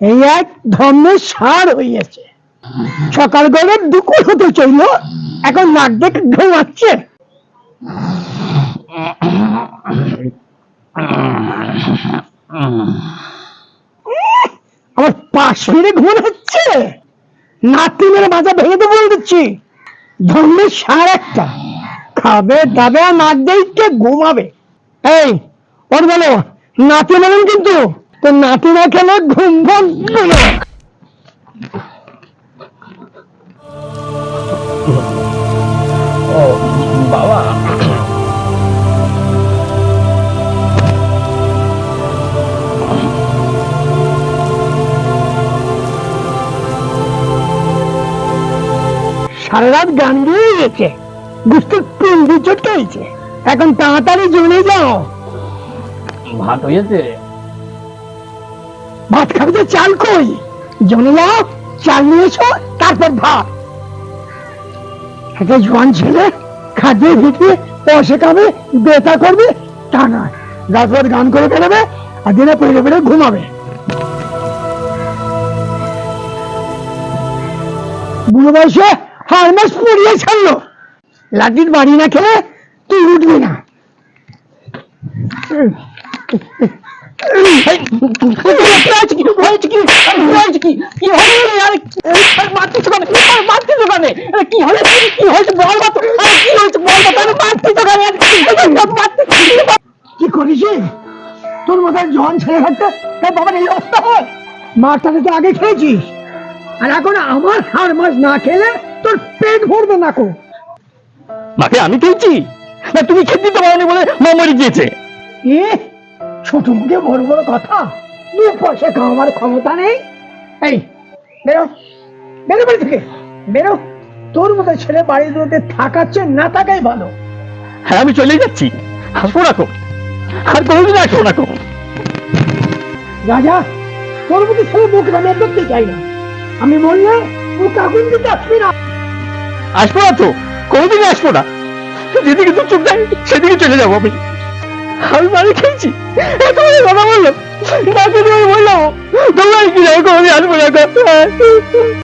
এই এক ধর্মের সার হইয়াছে। সকাল বেলা দুপুর হতে চইল, এখন নাক দেখে ঘুমাচ্ছে। আমার পাশ ফিরে ঘুম হচ্ছে, নাতি মেরে মাজা ভেঙে তো বলে দিচ্ছি। ধর্মের সার একটা, খাবে দাবে আর নাক দেখে ঘুমাবে। এই ওর বলো নাতি মেলেন, কিন্তু তো নাতি না খেলে ঘুম ভাঙবে না। ও বাবা, সারা রাত গান দিয়ে গেছে, বুঝতে পিন্ডি চটকাইছে। এখন তাড়াতাড়ি জমে যাও। ভাত হয়েছে? ভাত খাবে তো চাল কই? জমে যাও, চাল নিয়ে এসো, তারপর ভাত। একটা জোয়ান ছেলে খাদ্যে ভিটিয়ে পয়সা খাবে, বেতা করবে তা নয়। রাত রাত গান করে ফেলবে আর দিনে পেরে পেরে ঘুমাবে। বুড়ো বয়সে হারমাস পড়িয়ে ছাড়লো। লাঠির বাড়ি না খেলে তুই উঠবি না। কি করিস তোর মাথায় জন ছেলে থাকতে তার বাবার এই অবস্থা হয়? মাছটাকে তো আগে খেয়েছিস, আর এখন আমার হার মাছ না খেলে তোর পেট ভরবে না। কো মাকে আমি খেয়েছি না, তুমি খেতে দিতে পারোনি বলে মা মরে গিয়েছে। এ ছোট মুখে বড় বড় কথা, নিয়ে পয়সা খাওয়ার ক্ষমতা নেই। এই বেরো, বেরো বাড়ি থেকে বেরো। তোর মতো ছেলে বাড়িতে থাকাচ্ছে না থাকাই ভালো। হ্যাঁ আমি চলে যাচ্ছি, আসবো না কো, আর কোনোদিন আসবো না কো। রাজা, তোর মতো ছেলে মুখ আমি দেখতে চাই না। আমি বললে ও কাকুন দিতে আসবি না। আসবো না তো, কোনোদিন আসবো না। যেদিকে তো চোখ দেয় সেদিকে চলে যাবো আমি। আমি মারে খেয়েছি, এত কথা বললাম, মাকে বললাম তোমার কি যাবো, কোনোদিন আসবো না।